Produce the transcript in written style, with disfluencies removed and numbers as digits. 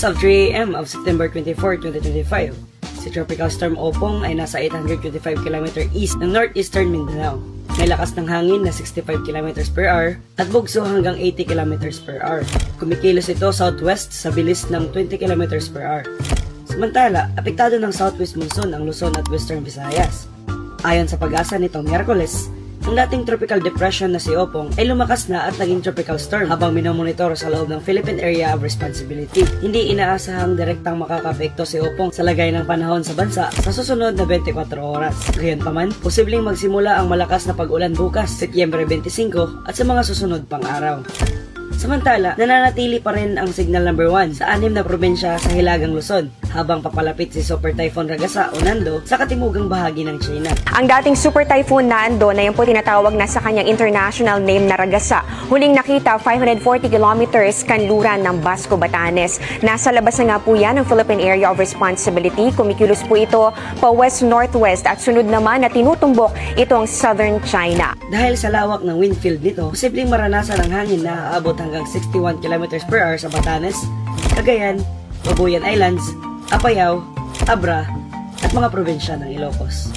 As of 3 a.m. of September 24, 2025, si Tropical Storm Opong ay nasa 825 km east ng northeastern Mindanao. May lakas ng hangin na 65 km per hour at bugso hanggang 80 km per hour. Kumikilos ito southwest sa bilis ng 20 km per hour. Samantala, apektado ng southwest monsoon ang Luzon at Western Visayas. Ayon sa pag-asa nitong Miyerkules, ang dating tropical depression na si Opong ay lumakas na at naging tropical storm habang minomonitor sa loob ng Philippine Area of Responsibility. Hindi inaasahang direktang makakapekto si Opong sa lagay ng panahon sa bansa sa susunod na 24 oras. Gayunpaman, posibleng magsimula ang malakas na pag-ulan bukas, Setyembre 25 at sa mga susunod pang araw. Samantala, nananatili pa rin ang signal number 1 sa 6 na probinsya sa Hilagang Luzon habang papalapit si Super Typhoon Ragasa o Nando sa katimugang bahagi ng China. Ang dating Super Typhoon Nando na yung po tinatawag na sa kanyang international name na Ragasa, huling nakita 540 kilometers kanluran ng Basco, Batanes. Nasa labas na nga po yan ng Philippine Area of Responsibility. Kumikilos po ito pa west-northwest at sunod naman na tinutumbok ito ang southern China. Dahil sa lawak ng wind field nito, posibleng maranasan ang hangin na aabot hanggang 61 km per hour sa Batanes, Cagayan, Babuyan Islands, Apayao, Abra, at mga probinsya ng Ilocos.